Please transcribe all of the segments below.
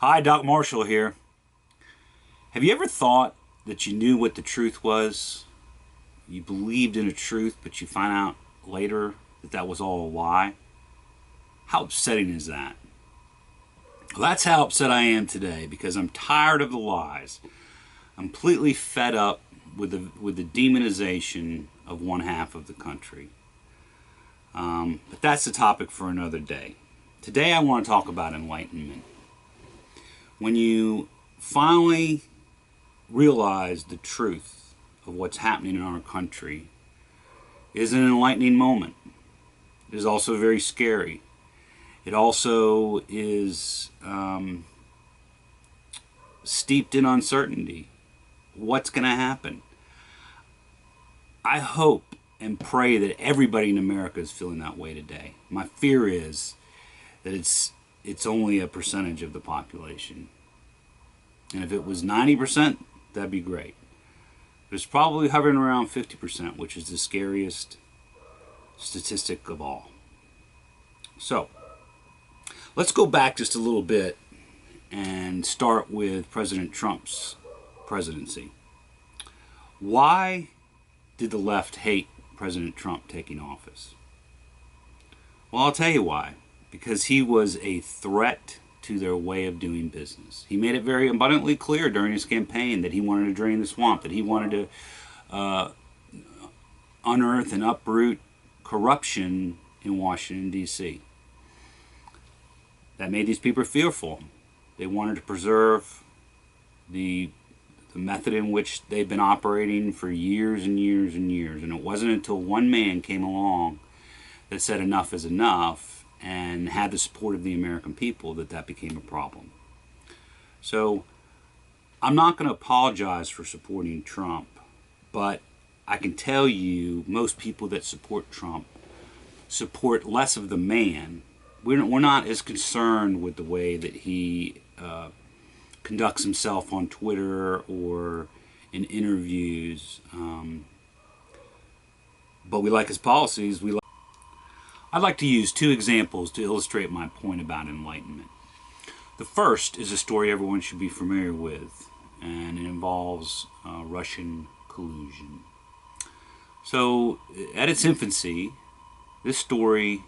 Hi, Doc Marshall here. Have you ever thought that you knew what the truth was? You believed in a truth, but you find out later that that was all a lie? How upsetting is that? Well, that's how upset I am today because I'm tired of the lies. I'm completely fed up with the demonization of one half of the country. But that's the topic for another day. Today I want to talk about enlightenment. When you finally realize the truth of what's happening in our country, it is an enlightening moment. It is also very scary. It also is steeped in uncertainty. What's going to happen? I hope and pray that everybody in America is feeling that way today. My fear is that it's only a percentage of the population. And if it was 90%, that'd be great. But it's probably hovering around 50%, which is the scariest statistic of all. So, let's go back just a little bit and start with President Trump's presidency. Why did the left hate President Trump taking office? Well, I'll tell you why. Because he was a threat to their way of doing business. He made it very abundantly clear during his campaign that he wanted to drain the swamp, that he wanted to unearth and uproot corruption in Washington, D.C. That made these people fearful. They wanted to preserve the method in which they've been operating for years and years and years. And it wasn't until one man came along that said enough is enough and had the support of the American people that became a problem. So I'm not going to apologize for supporting Trump, but I can tell you most people that support Trump support less of the man. We're not as concerned with the way that he conducts himself on Twitter or in interviews, but we like his policies. I'd like to use two examples to illustrate my point about enlightenment. The first is a story everyone should be familiar with, and it involves Russian collusion. So, at its infancy, this story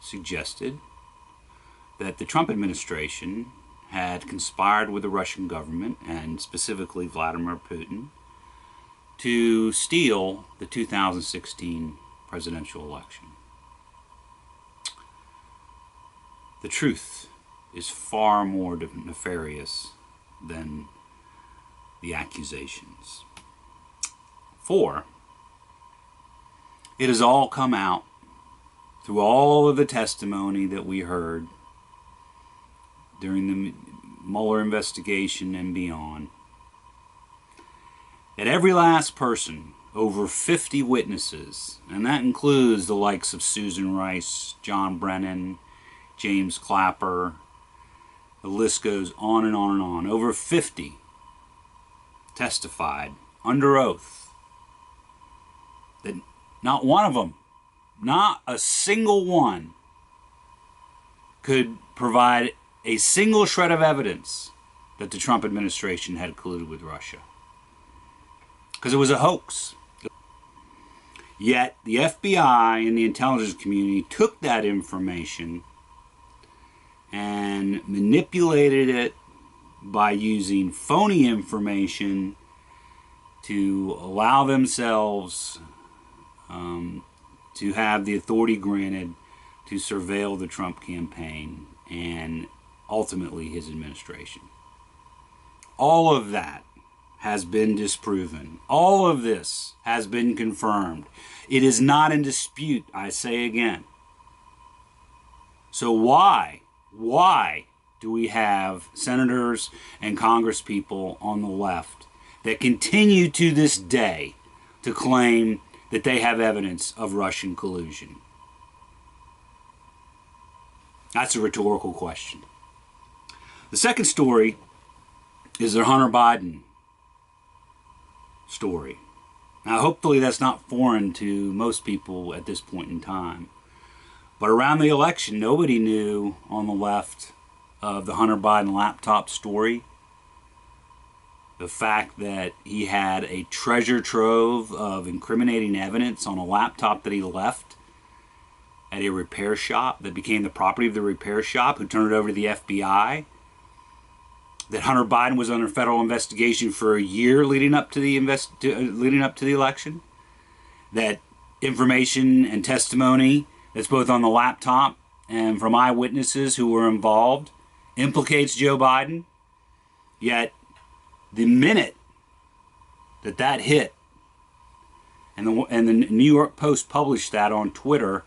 suggested that the Trump administration had conspired with the Russian government, and specifically Vladimir Putin, to steal the 2016 presidential election. The truth is far more nefarious than the accusations. For it has all come out through all of the testimony that we heard during the Mueller investigation and beyond, that every last person, over 50 witnesses, and that includes the likes of Susan Rice, John Brennan, James Clapper, the list goes on and on and on. Over 50 testified under oath that not one of them, not a single one, could provide a single shred of evidence that the Trump administration had colluded with Russia. Because it was a hoax. Yet the FBI and the intelligence community took that information and manipulated it by using phony information to allow themselves to have the authority granted to surveil the Trump campaign and ultimately his administration. All of that has been disproven. All of this has been confirmed. It is not in dispute, I say again. So why do we have senators and congresspeople on the left that continue to this day to claim that they have evidence of Russian collusion? That's a rhetorical question. The second story is the Hunter Biden story. Now, hopefully that's not foreign to most people at this point in time. But around the election, nobody knew on the left of the Hunter Biden laptop story. The fact that he had a treasure trove of incriminating evidence on a laptop that he left at a repair shop that became the property of the repair shop, who turned it over to the FBI. That Hunter Biden was under federal investigation for a year leading up to the election. That information and testimony that's both on the laptop and from eyewitnesses who were involved implicates Joe Biden. Yet the minute that hit, and the New York Post published that on Twitter,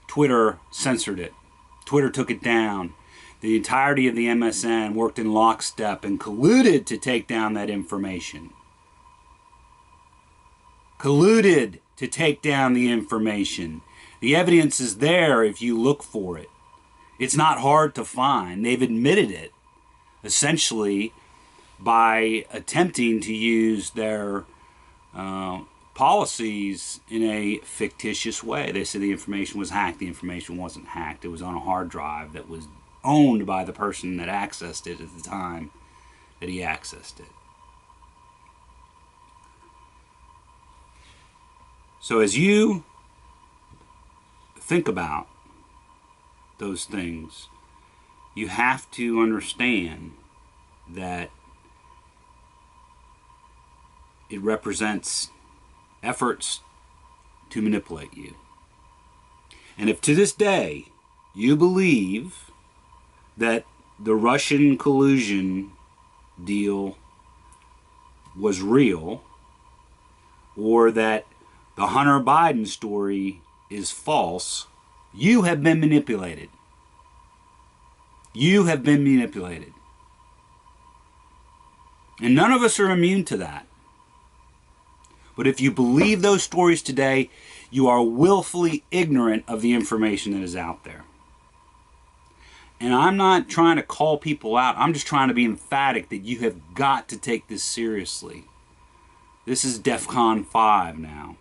Twitter censored it. Twitter took it down. The entirety of the MSN worked in lockstep and colluded to take down that information. Colluded to take down the information. The evidence is there if you look for it. It's not hard to find. They've admitted it, essentially, by attempting to use their policies in a fictitious way. They said the information was hacked. The information wasn't hacked. It was on a hard drive that was owned by the person that accessed it at the time that he accessed it. So as you think about those things, you have to understand that it represents efforts to manipulate you. And if to this day you believe that the Russian collusion deal was real, or that the Hunter Biden story is false, you have been manipulated. You have been manipulated. And none of us are immune to that. But if you believe those stories today, you are willfully ignorant of the information that is out there. And I'm not trying to call people out. I'm just trying to be emphatic that you have got to take this seriously. This is DEFCON 5 now.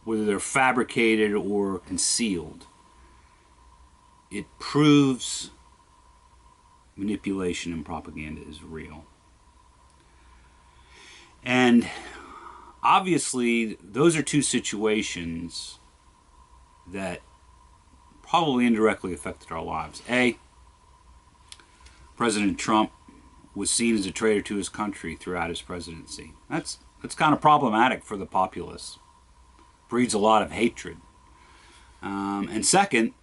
Whether they're fabricated or concealed. It proves manipulation and propaganda is real. And obviously, those are two situations that probably indirectly affected our lives. A, President Trump was seen as a traitor to his country throughout his presidency. That's kind of problematic for the populace. Breeds a lot of hatred. And second,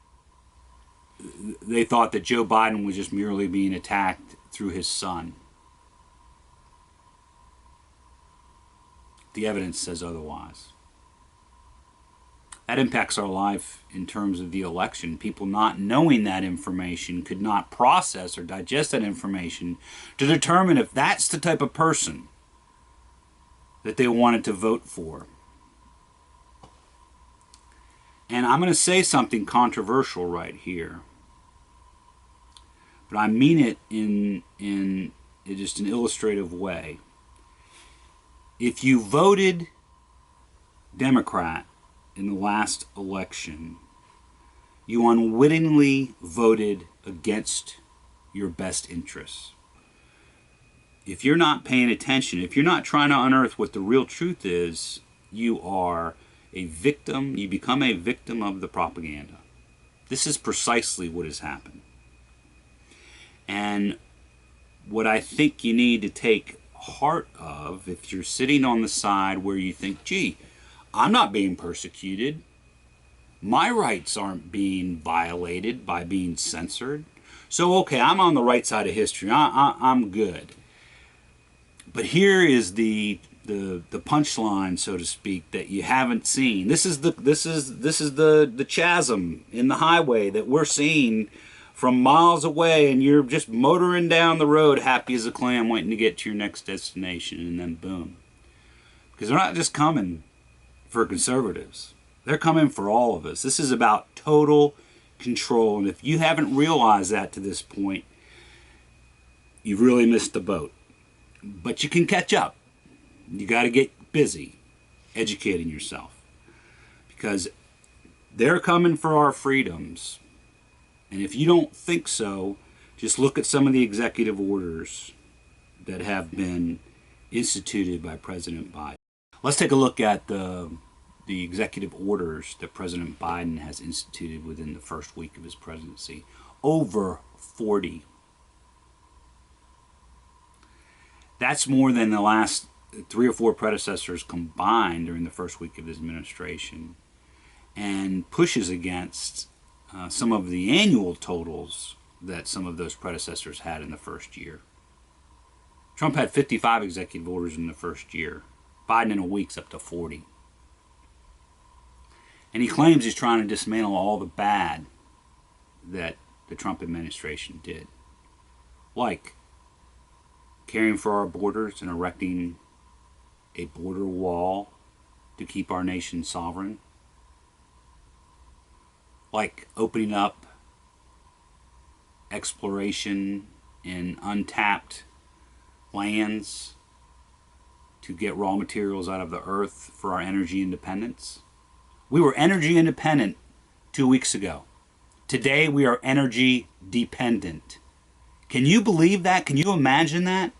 they thought that Joe Biden was just merely being attacked through his son. The evidence says otherwise. That impacts our life in terms of the election. People not knowing that information could not process or digest that information to determine if that's the type of person that they wanted to vote for. And I'm going to say something controversial right here. But I mean it in just an illustrative way. If you voted Democrat in the last election, you unwittingly voted against your best interests. If you're not paying attention, if you're not trying to unearth what the real truth is, you are a victim, you become a victim of the propaganda. This is precisely what has happened. And what I think you need to take heart of, if you're sitting on the side where you think, gee, I'm not being persecuted, my rights aren't being violated by being censored, so okay, I'm on the right side of history, I'm good. But here is the punchline, so to speak, that you haven't seen. This is the chasm in the highway that we're seeing from miles away, and you're just motoring down the road happy as a clam waiting to get to your next destination, and then boom. Because they're not just coming for conservatives. They're coming for all of us. This is about total control, and if you haven't realized that to this point, you've really missed the boat. But you can catch up. You got to get busy educating yourself, because they're coming for our freedoms. And if you don't think so, Just look at some of the executive orders that have been instituted by President Biden. Let's take a look at the executive orders that President Biden has instituted within the first week of his presidency. Over 40. That's more than the last 3 or 4 predecessors combined during the first week of his administration, and pushes against some of the annual totals that some of those predecessors had in the first year. Trump had 55 executive orders in the first year. Biden in a week's up to 40. And he claims he's trying to dismantle all the bad that the Trump administration did, like caring for our borders and erecting a border wall to keep our nation sovereign, like opening up exploration in untapped lands to get raw materials out of the earth for our energy independence. We were energy independent 2 weeks ago. Today we are energy dependent. Can you believe that? Can you imagine that?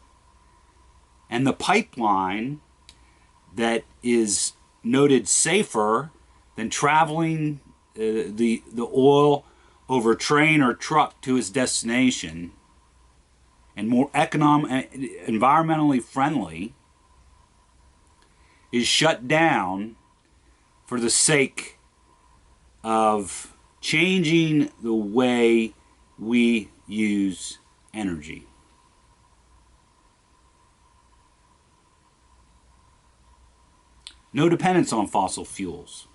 And the pipeline that is noted safer than traveling the oil over train or truck to its destination, and more environmentally friendly, is shut down for the sake of changing the way we use energy. No dependence on fossil fuels.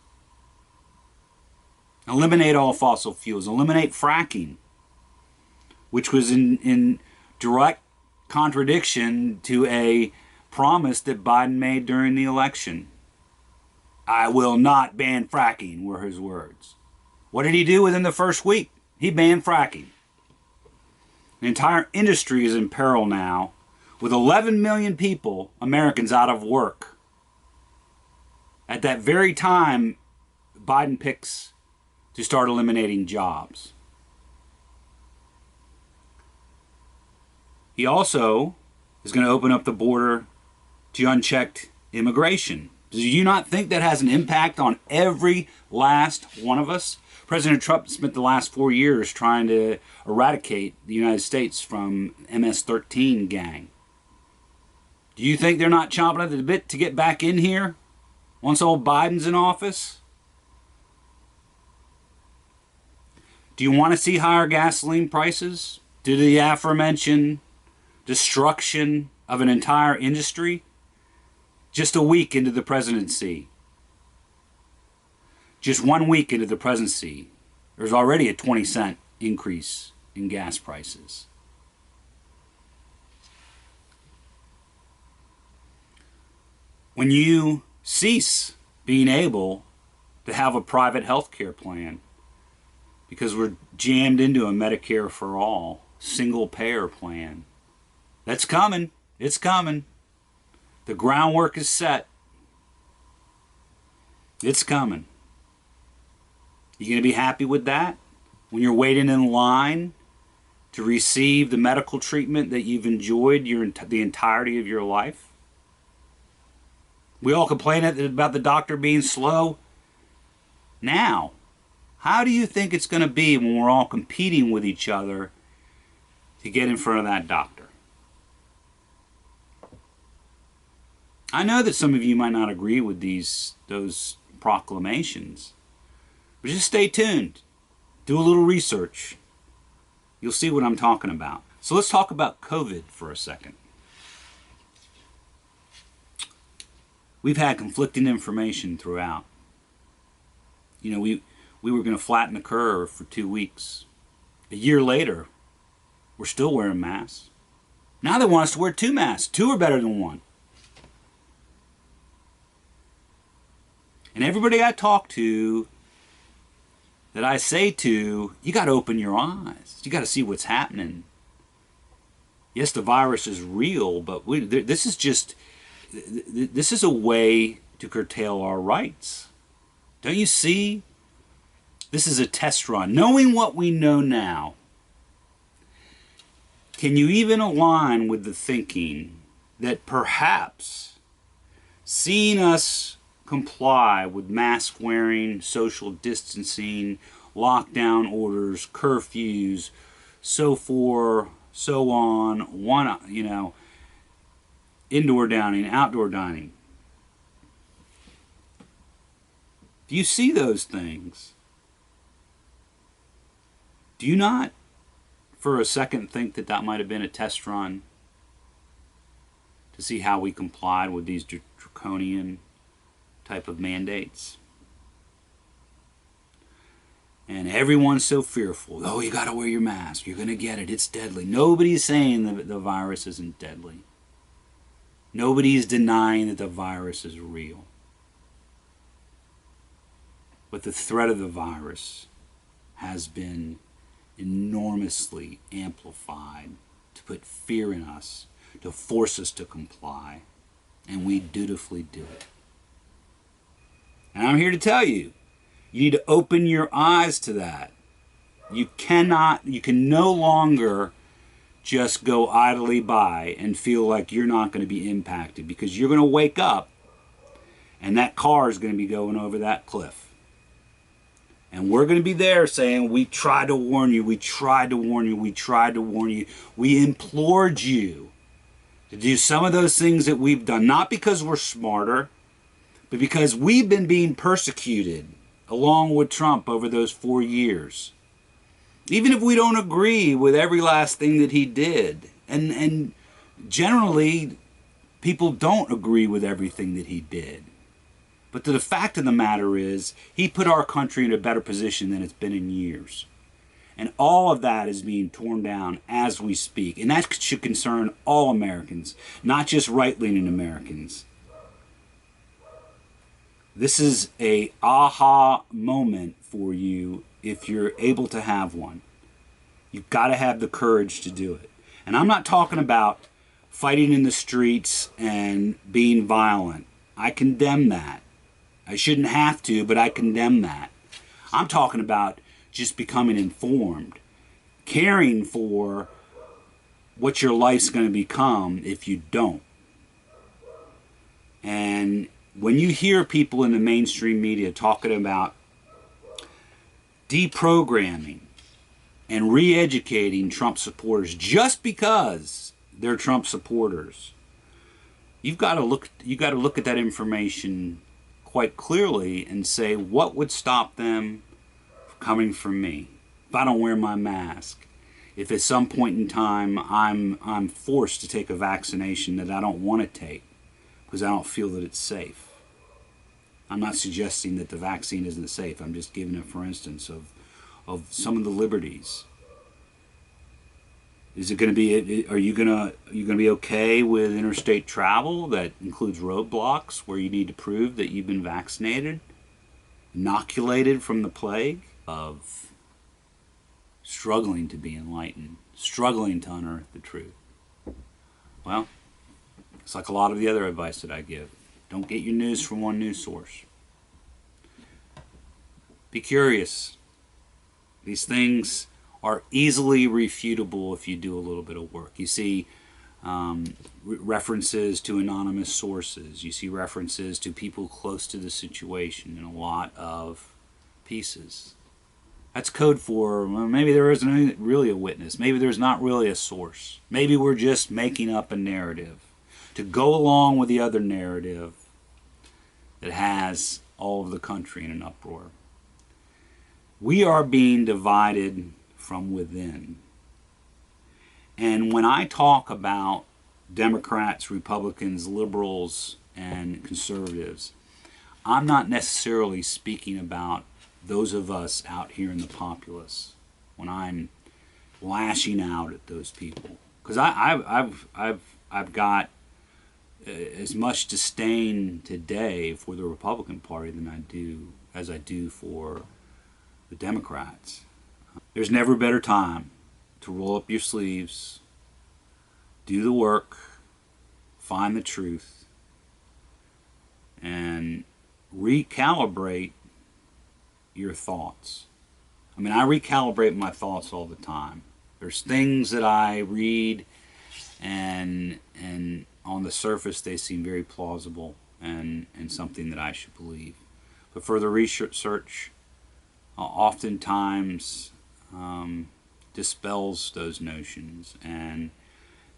Eliminate all fossil fuels. Eliminate fracking, which was in direct contradiction to a promise that Biden made during the election. I will not ban fracking, were his words. What did he do within the first week? He banned fracking. The entire industry is in peril now, with 11 million people, Americans, out of work. At that very time, Biden picks to start eliminating jobs. He also is going to open up the border to unchecked immigration. Do you not think that has an impact on every last one of us? President Trump spent the last 4 years trying to eradicate the United States from MS-13 gang. Do you think they're not chomping at the bit to get back in here once old Biden's in office? Do you want to see higher gasoline prices due to the aforementioned destruction of an entire industry? Just a week into the presidency, just 1 week into the presidency, there's already a 20-cent increase in gas prices. When you cease being able to have a private health care plan because we're jammed into a Medicare for all, single payer plan, that's coming. It's coming. The groundwork is set. It's coming. You going to be happy with that when you're waiting in line to receive the medical treatment that you've enjoyed the entirety of your life? We all complain about the doctor being slow. Now, how do you think it's going to be when we're all competing with each other to get in front of that doctor? I know that some of you might not agree with those proclamations, but just stay tuned. Do a little research. You'll see what I'm talking about. So let's talk about COVID for a second. We've had conflicting information throughout. You know, we were going to flatten the curve for 2 weeks. A year later, we're still wearing masks. Now they want us to wear 2 masks. 2 are better than 1. And everybody I talk to, that I say to, you got to open your eyes. You got to see what's happening. Yes, the virus is real, but this is a way to curtail our rights. Don't you see? This is a test run. Knowing what we know now, Can you even align with the thinking that perhaps seeing us comply with mask wearing, social distancing, lockdown orders, curfews, so forth, so on, indoor dining, outdoor dining. Do you see those things? Do you not for a second think that that might have been a test run to see how we complied with these draconian type of mandates? And everyone's so fearful. Oh, you got to wear your mask. You're going to get it. It's deadly. Nobody's saying that the virus isn't deadly. Nobody's denying that the virus is real. But the threat of the virus has been enormously amplified to put fear in us, to force us to comply, and we dutifully do it. And I'm here to tell you, you need to open your eyes to that. You can no longer just go idly by and feel like you're not going to be impacted, because you're going to wake up and that car is going to be going over that cliff. And we're going to be there saying, we tried to warn you, we tried to warn you, we tried to warn you. We implored you to do some of those things that we've done, not because we're smarter, but because we've been being persecuted along with Trump over those 4 years. Even if we don't agree with every last thing that he did. And generally, people don't agree with everything that he did. But the fact of the matter is, he put our country in a better position than it's been in years. And all of that is being torn down as we speak. And that should concern all Americans, not just right-leaning Americans. This is a aha moment for you if you're able to have one. You've got to have the courage to do it. And I'm not talking about fighting in the streets and being violent. I condemn that. I shouldn't have to, but I condemn that. I'm talking about just becoming informed, caring for what your life's going to become if you don't. And when you hear people in the mainstream media talking about deprogramming and re-educating Trump supporters just because they're Trump supporters, you've got to look at that information quite clearly and say, what would stop them coming from me if I don't wear my mask? If at some point in time I'm forced to take a vaccination that I don't want to take because I don't feel that it's safe. I'm not suggesting that the vaccine isn't safe. I'm just giving it for instance of some of the liberties. Is it going to be? Are you going to be okay with interstate travel that includes roadblocks where you need to prove that you've been vaccinated, inoculated from the plague? Of struggling to be enlightened, struggling to unearth the truth. Well, it's like a lot of the other advice that I give. Don't get your news from one news source. Be curious. These things are easily refutable if you do a little bit of work. You see references to anonymous sources. You see references to people close to the situation in a lot of pieces. That's code for, well, maybe there isn't really a witness. Maybe there's not really a source. Maybe we're just making up a narrative to go along with the other narrative that has all of the country in an uproar. We are being divided from within. And when I talk about Democrats, Republicans, liberals, and conservatives, I'm not necessarily speaking about those of us out here in the populace when I'm lashing out at those people, because I've got as much disdain today for the Republican Party as I do for the Democrats. There's never a better time to roll up your sleeves, do the work, find the truth, and recalibrate your thoughts. I mean, I recalibrate my thoughts all the time. There's things that I read, and on the surface they seem very plausible and something that I should believe. But further research oftentimes dispels those notions, and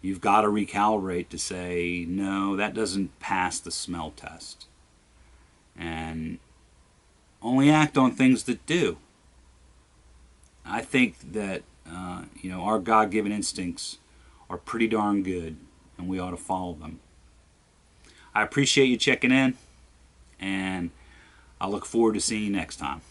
you've got to recalibrate to say, no, that doesn't pass the smell test. And only act on things that do. I think that, our God-given instincts are pretty darn good, and we ought to follow them. I appreciate you checking in, and I look forward to seeing you next time.